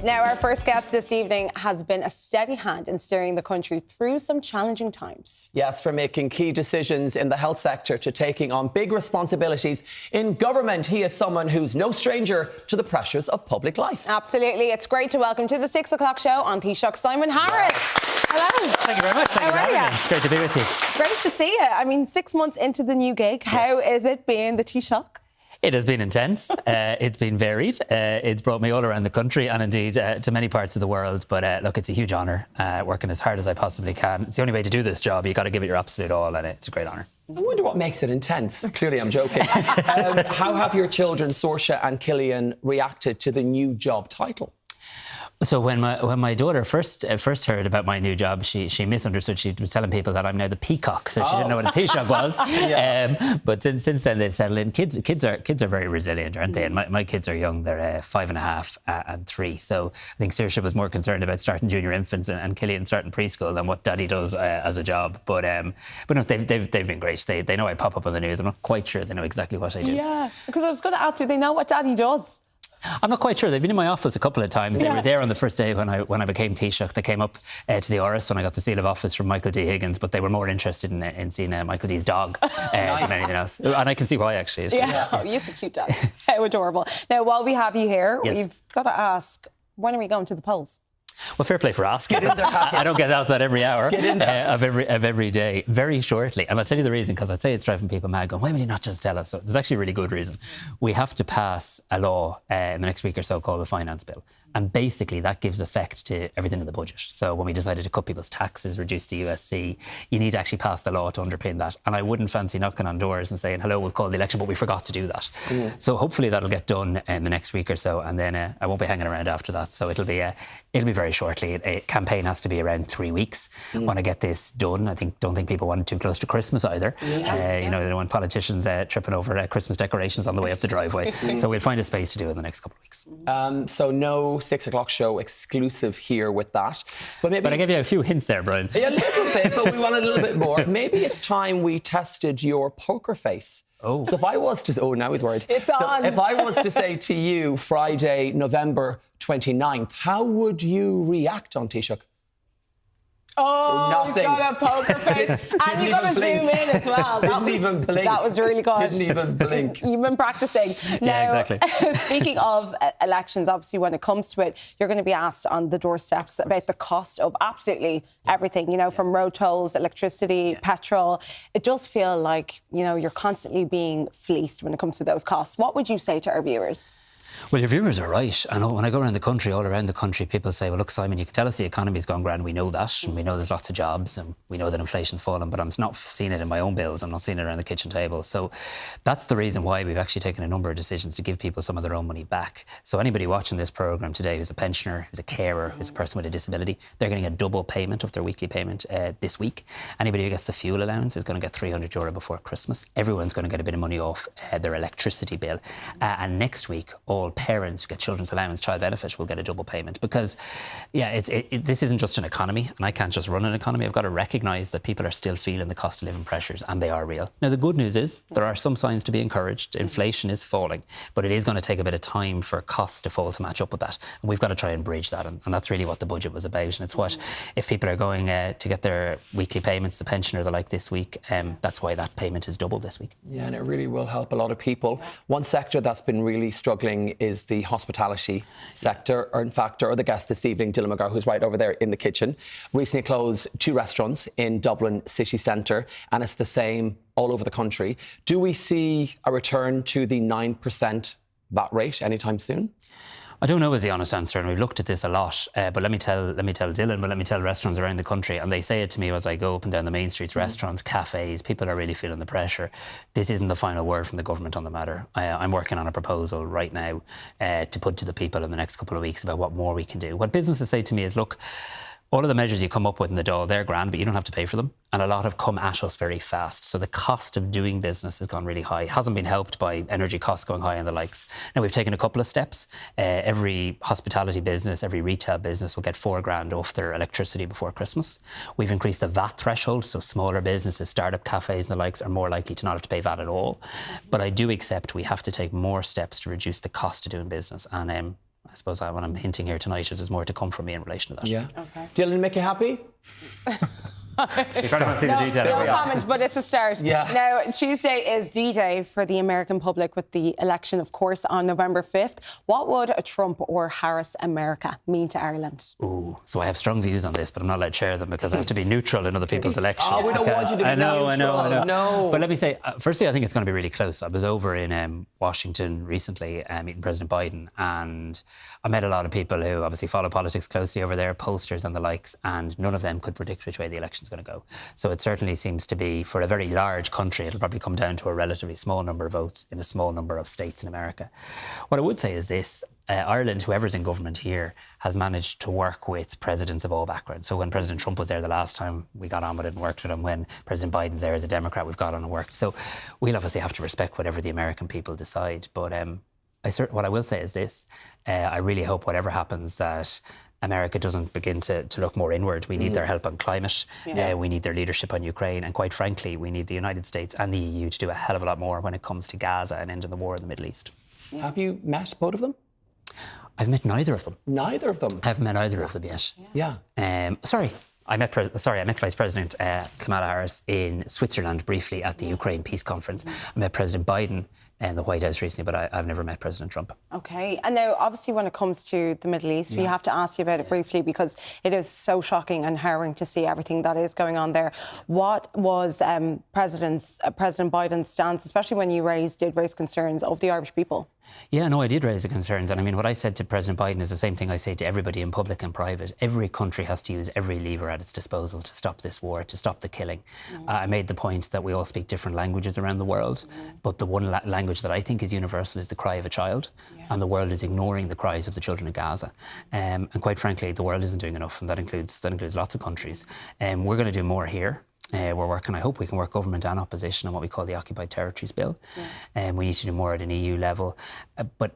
Now, our first guest this evening has been a steady hand in steering the country through some challenging times. Yes, from making key decisions in the health sector to taking on big responsibilities in government. He is someone who's no stranger to the pressures of public life. Absolutely. It's great to welcome to the 6 o'clock show An Taoiseach Simon Harris. Hello. Thank you very much. Thank you for having me. It's great to be with you. Great to see you. I mean, 6 months into the new gig, how is it being the Taoiseach? It has been intense. It's been varied. It's brought me all around the country and indeed to many parts of the world. But look, it's a huge honour, working as hard as I possibly can. It's the only way to do this job. You've got to give it your absolute all, and it's a great honour. I wonder what makes it intense. Clearly, I'm joking. How have your children, Saoirse and Cillian, reacted to the new job title? So when my daughter first heard about my new job, she misunderstood. She was telling people that I'm now the Peacock, so she didn't know what a Taoiseach was. But since then they've settled in. Kids are very resilient, aren't they? And my kids are young; they're 5.5 and 3. So I think Saoirse was more concerned about starting junior infants and Cillian starting preschool than what Daddy does as a job. But no, they've been great. They know I pop up on the news. I'm not quite sure they know exactly what I do. Yeah, because I was going to ask you, they know what Daddy does. I'm not quite sure. They've been in my office a couple of times. They were there on the first day when I became Taoiseach. They came up to the Oris when I got the seal of office from Michael D. Higgins, but they were more interested in seeing Michael D's dog than anything else. And I can see why, actually. Oh, he's a cute dog. How adorable. Now, while we have you here, we've got to ask, when are we going to the polls? Well, fair play for asking. I don't get asked that every hour of every day. Very shortly. And I'll tell you the reason, because I'd say it's driving people mad going, why would you not just tell us? So there's actually a really good reason. We have to pass a law in the next week or so called the Finance Bill. And basically that gives effect to everything in the budget. So when we decided to cut people's taxes, reduce the USC, you need to actually pass the law to underpin that. And I wouldn't fancy knocking on doors and saying, hello, we've called the election, but we forgot to do that. So hopefully that'll get done in the next week or so. And then I won't be hanging around after that. So it'll be very shortly. A campaign has to be around 3 weeks. Want to get this done. Don't think people want it too close to Christmas either. They don't want politicians tripping over Christmas decorations on the way up the driveway. So we'll find a space to do it in the next couple of weeks. So no 6 o'clock show exclusive here with that. But I gave you a few hints there, Brian. A little bit, but we want a little bit more. Maybe it's time we tested your poker face. Oh. So if I was to... Oh, now he's worried. It's on. If I was to say to you, Friday, November 29th, how would you react on Taoiseach? Oh, nothing. You've got a poker face. And you've got to zoom in as well. Didn't even blink. That was really good. Didn't even blink. You've been practising. Yeah, exactly. Speaking of elections, obviously when it comes to it, you're going to be asked on the doorsteps about the cost of absolutely everything, from road tolls, electricity, petrol. It does feel like, you're constantly being fleeced when it comes to those costs. What would you say to our viewers? Well, your viewers are right. I know when I go around the country, all around the country, people say, well, look, Simon, you can tell us the economy's gone grand. We know that. And we know there's lots of jobs and we know that inflation's fallen, but I'm not seeing it in my own bills. I'm not seeing it around the kitchen table. So that's the reason why we've actually taken a number of decisions to give people some of their own money back. So anybody watching this programme today who's a pensioner, who's a carer, who's a person with a disability, they're getting a double payment of their weekly payment this week. Anybody who gets the fuel allowance is going to get €300 before Christmas. Everyone's going to get a bit of money off their electricity bill. And next week, all parents who get children's allowance, child benefit, will get a double payment because, this isn't just an economy and I can't just run an economy. I've got to recognise that people are still feeling the cost of living pressures and they are real. Now, the good news is there are some signs to be encouraged. Inflation is falling, but it is going to take a bit of time for costs to fall to match up with that. And we've got to try and bridge that. And that's really what the budget was about. And it's what, if people are going to get their weekly payments, the pensioner, the like this week, that's why that payment is doubled this week. Yeah, and it really will help a lot of people. One sector that's been really struggling is the hospitality sector, or in fact, our other guest this evening, Dylan McGar, who's right over there in the kitchen, recently closed 2 restaurants in Dublin city centre, and it's the same all over the country. Do we see a return to the 9% VAT rate anytime soon? I don't know is the honest answer, and we've looked at this a lot. But let me tell Dylan, but let me tell restaurants around the country, and they say it to me as I go up and down the main streets, restaurants, cafes, people are really feeling the pressure. This isn't the final word from the government on the matter. I'm working on a proposal right now to put to the people in the next couple of weeks about what more we can do. What businesses say to me is, look, all of the measures you come up with in the Dáil, they're grand, but you don't have to pay for them. And a lot have come at us very fast. So the cost of doing business has gone really high. It hasn't been helped by energy costs going high and the likes. Now, we've taken a couple of steps. Every hospitality business, every retail business will get $4,000 off their electricity before Christmas. We've increased the VAT threshold, so smaller businesses, startup cafes and the likes are more likely to not have to pay VAT at all. But I do accept we have to take more steps to reduce the cost of doing business. And I suppose what I'm hinting here tonight is there's more to come from me in relation to that. Yeah. Okay. Dylan, make you happy? You're going to see the detail. No comment, but it's a start. Yeah. Now, Tuesday is D-Day for the American public with the election, of course, on November 5th. What would a Trump or Harris America mean to Ireland? Ooh, so I have strong views on this, but I'm not allowed to share them because I have to be neutral in other people's elections. Oh, we don't want you to be I know. No. But let me say, firstly, I think it's going to be really close. I was over in Washington recently meeting President Biden, and I met a lot of people who obviously follow politics closely over there, pollsters and the likes, and none of them could predict which way the election's going to go. So it certainly seems to be, for a very large country, it'll probably come down to a relatively small number of votes in a small number of states in America. What I would say is this. Ireland, whoever's in government here, has managed to work with presidents of all backgrounds. So when President Trump was there the last time, we got on with it and worked with him. When President Biden's there as a Democrat, we've got on and worked. So we'll obviously have to respect whatever the American people decide. But what I will say is this. I really hope whatever happens that America doesn't begin to look more inward. We need their help on climate. We need their leadership on Ukraine. And quite frankly, we need the United States and the EU to do a hell of a lot more when it comes to Gaza and ending the war in the Middle East. Yeah. Have you met both of them? I've met neither of them. Neither of them? I haven't met either of them yet. Yeah. I met Vice President Kamala Harris in Switzerland briefly at the Ukraine Peace Conference. I met President Biden in the White House recently, but I've never met President Trump. OK. And now, obviously, when it comes to the Middle East, we have to ask you about it briefly because it is so shocking and harrowing to see everything that is going on there. What was President Biden's stance, especially when you did raise concerns of the Irish people? Yeah, no, I did raise the concerns. And I mean, what I said to President Biden is the same thing I say to everybody in public and private. Every country has to use every lever at its disposal to stop this war, to stop the killing. I made the point that we all speak different languages around the world, but the one language that I think is universal is the cry of a child. And the world is ignoring the cries of the children of Gaza. And quite frankly, the world isn't doing enough, and that includes lots of countries. We're going to do more here. We're working, I hope we can work government and opposition on what we call the Occupied Territories Bill. We need to do more at an EU level. But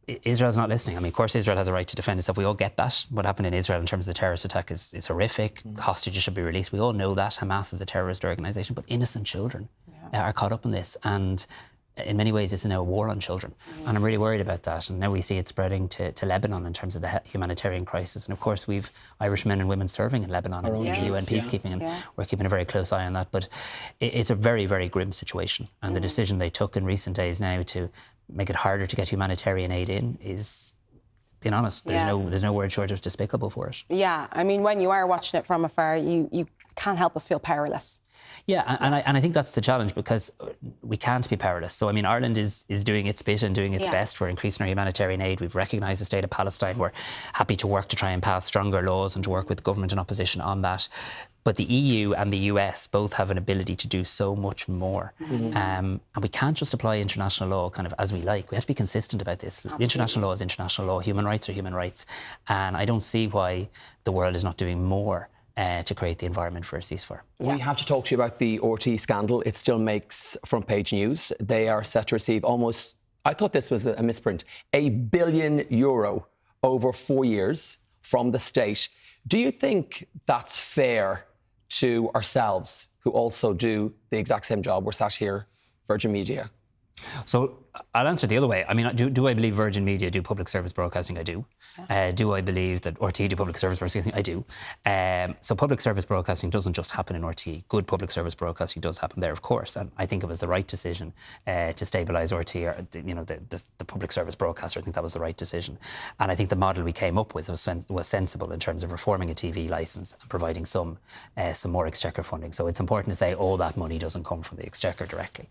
Israel's not listening. I mean, of course, Israel has a right to defend itself. We all get that. What happened in Israel in terms of the terrorist attack is horrific. Hostages should be released. We all know that. Hamas is a terrorist organisation. But innocent children are caught up in this. And in many ways, it's now a war on children. And I'm really worried about that. And now we see it spreading to Lebanon in terms of the humanitarian crisis. And of course, we've Irish men and women serving in Lebanon and in UN peacekeeping. And we're keeping a very close eye on that. But it's a very, very grim situation. And the decision they took in recent days now to make it harder to get humanitarian aid in is, being honest, there's no word short of despicable for it. Yeah, I mean, when you are watching it from afar, you can't help but feel powerless. Yeah, and I think that's the challenge, because we can't be powerless. So, I mean, Ireland is doing its bit and doing its best. We're increasing our humanitarian aid. We've recognised the state of Palestine. We're happy to work to try and pass stronger laws and to work with government and opposition on that. But the EU and the US both have an ability to do so much more. And we can't just apply international law kind of as we like. We have to be consistent about this. Absolutely. International law is international law. Human rights are human rights. And I don't see why the world is not doing more to create the environment for a ceasefire. We have to talk to you about the RTÉ scandal. It still makes front page news. They are set to receive almost, I thought this was a misprint, €1 billion over 4 years from the state. Do you think that's fair to ourselves, who also do the exact same job? We're sat here, Virgin Media. So I'll answer the other way. I mean, do I believe Virgin Media do public service broadcasting? I do. Do I believe that RTÉ do public service broadcasting? I do. So public service broadcasting doesn't just happen in RTÉ. Good public service broadcasting does happen there, of course. And I think it was the right decision to stabilise RTÉ, or the public service broadcaster. I think that was the right decision. And I think the model we came up with was sensible in terms of reforming a TV licence and providing some more exchequer funding. So it's important to say all that money doesn't come from the exchequer directly.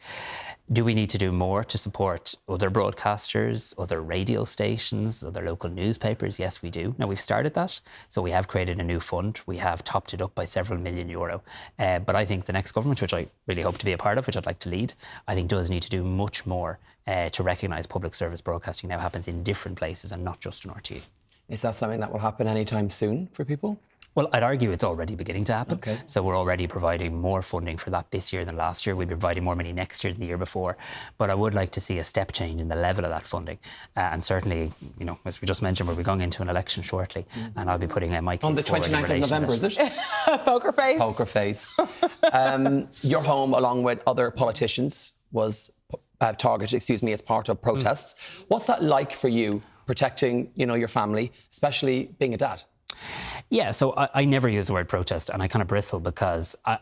Do we need to do more to support other broadcasters, other radio stations, other local newspapers? Yes, we do. Now, we've started that. So we have created a new fund. We have topped it up by several million euro. But I think the next government, which I really hope to be a part of, which I'd like to lead, I think does need to do much more to recognise public service broadcasting now happens in different places and not just in RTÉ. Is that something that will happen anytime soon for people? Well, I'd argue it's already beginning to happen. Okay. So we're already providing more funding for that this year than last year. We'll be providing more money next year than the year before. But I would like to see a step change in the level of that funding. And certainly, as we just mentioned, we'll be going into an election shortly. And I'll be putting my case on the 29th of November, is it? Poker face. Poker face. Your home, along with other politicians, was targeted, as part of protests. What's that like for you protecting, your family, especially being a dad? Yeah, so I never use the word protest, and I kind of bristle because a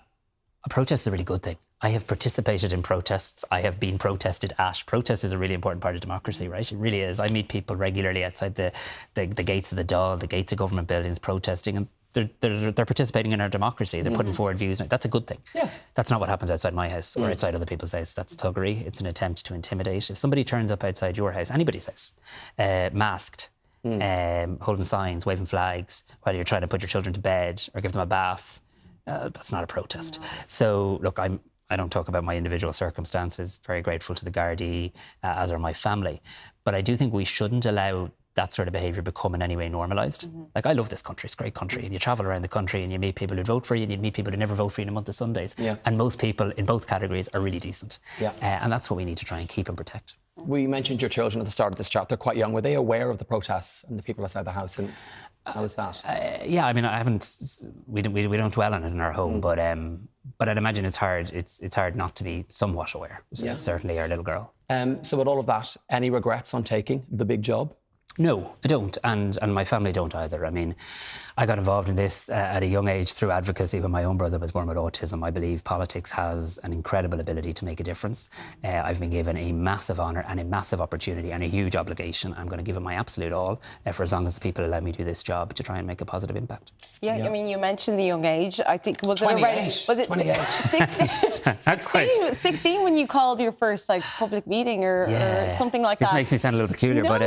protest is a really good thing. I have participated in protests. I have been protested at. Protest is a really important part of democracy, right? It really is. I meet people regularly outside the gates of the Dáil, the gates of government buildings, protesting, and they're participating in our democracy. They're putting forward views. That's a good thing. Yeah. That's not what happens outside my house or outside other people's house. That's thuggery. It's an attempt to intimidate. If somebody turns up outside your house, anybody's house, masked, holding signs, waving flags while you're trying to put your children to bed or give them a bath, that's not a protest. No. So, look, I don't talk about my individual circumstances. Very grateful to the Gardaí, as are my family. But I do think we shouldn't allow that sort of behaviour become in any way normalised. Like, I love this country. It's a great country. And you travel around the country and you meet people who vote for you and you meet people who never vote for you in a month of Sundays. Yeah. And most people in both categories are really decent. Yeah. And that's what we need to try and keep and protect. We mentioned your children at the start of this chat. They're quite young. Were they aware of the protests and the people outside the house? And how was that? Yeah, I mean, I haven't. We don't dwell on it in our home, but I'd imagine it's hard. It's hard not to be somewhat aware. So certainly, our little girl. So with all of that, any regrets on taking the big job? No, I don't, and my family don't either. I mean, I got involved in this at a young age through advocacy when my own brother was born with autism. I believe politics has an incredible ability to make a difference. I've been given a massive honour and a massive opportunity and a huge obligation. I'm going to give it my absolute all for as long as the people allow me to do this job to try and make a positive impact. Yeah, I mean, you mentioned the young age. I think, was 28. Was it 16? 16 when you called your first public meeting or something like that? This makes me sound a little peculiar, but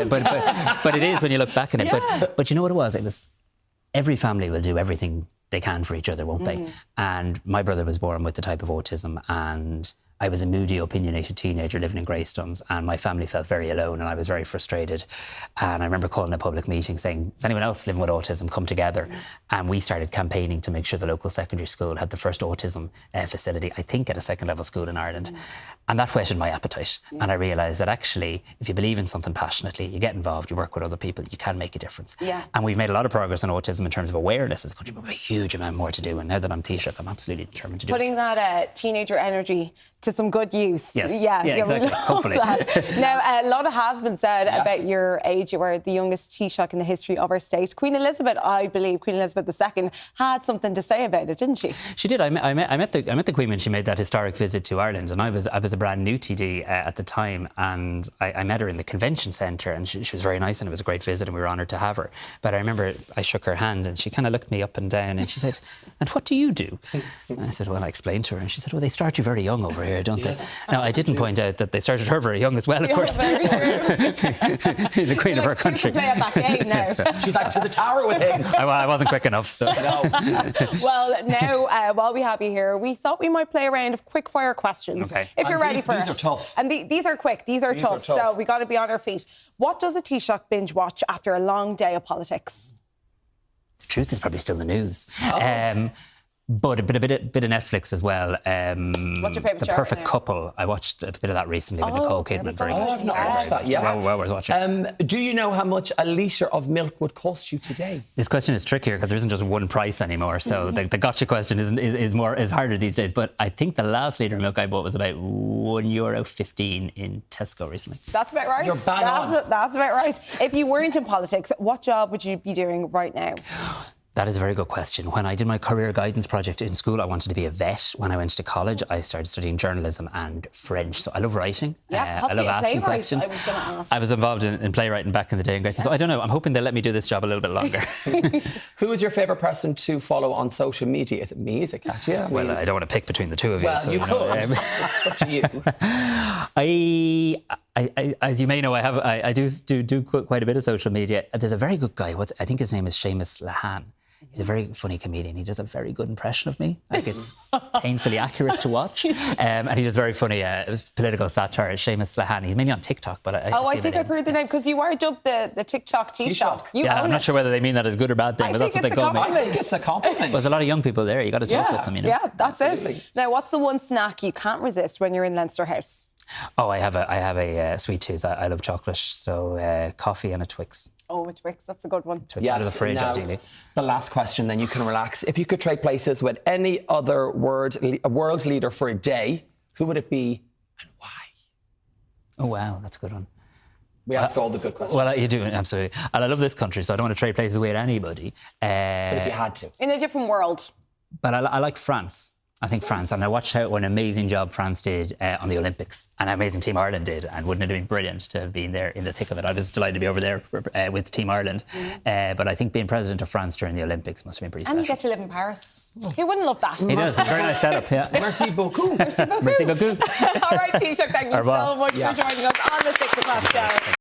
it is when you look back at it. Yeah. But you know what it was? It was every family will do everything they can for each other, won't they? And my brother was born with the type of autism, and I was a moody, opinionated teenager living in Greystones, and my family felt very alone and I was very frustrated. And I remember calling a public meeting saying, does anyone else living with autism come together? And we started campaigning to make sure the local secondary school had the first autism facility, I think at a second level school in Ireland. And that whetted my appetite. And I realised that actually, if you believe in something passionately, you get involved, you work with other people, you can make a difference. And we've made a lot of progress on autism in terms of awareness as a country, but we have a huge amount more to do. And now that I'm Taoiseach, I'm absolutely determined to do it. Putting that teenager energy to some good use. Yes. Yeah, exactly. Hopefully. Now, a lot has been said about your age. You were the youngest Taoiseach in the history of our state. Queen Elizabeth, I believe, Queen Elizabeth II, had something to say about it, didn't she? She did. I met the Queen when she made that historic visit to Ireland, and I was a brand new TD at the time, and I met her in the convention centre, and she was very nice, and it was a great visit, and we were honoured to have her. But I remember I shook her hand, and she kind of looked me up and down, and she said, "And what do you do?" And I said, "Well," I explained to her, and she said, "Well, they start you very young over here, don't they?" Now, I didn't point out that they started her very young as well, of course. Very true. The Queen of our country. She can play a back game now. So, she's like, to the tower with him. I wasn't quick enough, so. No. Well, now, while we have you here, we thought we might play a round of quick-fire questions. Okay. If you're ready for it. These are tough. And these are quick. These are tough. So we got to be on our feet. What does a Taoiseach binge watch after a long day of politics? The truth is probably still the news. Oh. But a bit of Netflix as well. What's your favourite show? The Perfect Couple. I watched a bit of that recently with Nicole Kidman. Very good. I've not watched that yet. Well worth watching. Do you know how much a litre of milk would cost you today? This question is trickier because there isn't just one price anymore. So the gotcha question is harder these days. But I think the last litre of milk I bought was about €1.15 in Tesco recently. That's about right. You're bang on. That's about right. If you weren't in politics, what job would you be doing right now? That is a very good question. When I did my career guidance project in school, I wanted to be a vet. When I went to college, I started studying journalism and French. So I love writing. I love asking questions. I was involved in playwriting back in the day in Grace. So I don't know. I'm hoping they'll let me do this job a little bit longer. Who is your favourite person to follow on social media? Is it me? Is it Katja? Well, I don't want to pick between the two of you. Well, so, you could. Up to you. I, as you may know, I do quite a bit of social media. There's a very good guy. I think his name is Seamus Lahan. He's a very funny comedian. He does a very good impression of me. Like, it's painfully accurate to watch. And he does very funny political satire. Seamus Lahan. He's mainly on TikTok, but I think I've heard the name because you are dubbed the TikTok Taoiseach. I'm not sure whether they mean that as good or bad thing, but that's what they call me. I think it's a compliment. Well, there's a lot of young people there. You got to talk with them, you know. Yeah, that's it. Now, what's the one snack you can't resist when you're in Leinster House? Oh, I have a sweet tooth. I love chocolate, so coffee and a Twix. Oh, a Twix, that's a good one. Twix out of the fridge, ideally. The last question, then you can relax. If you could trade places with any other world leader for a day, who would it be and why? Oh, wow, that's a good one. We ask all the good questions. Well, you do, absolutely. And I love this country, so I don't want to trade places with anybody. But if you had to. In a different world. But I like France. I think France, and I watched what an amazing job France did on the Olympics, and an amazing Team Ireland did, and wouldn't it have been brilliant to have been there in the thick of it? I was delighted to be over there with Team Ireland, but I think being president of France during the Olympics must have been pretty special. And you get to live in Paris. Who wouldn't love that? It is a very nice setup, yeah. Merci beaucoup. Merci beaucoup. Merci beaucoup. All right, Taoiseach, thank you so much for joining us on the 6 o'clock show.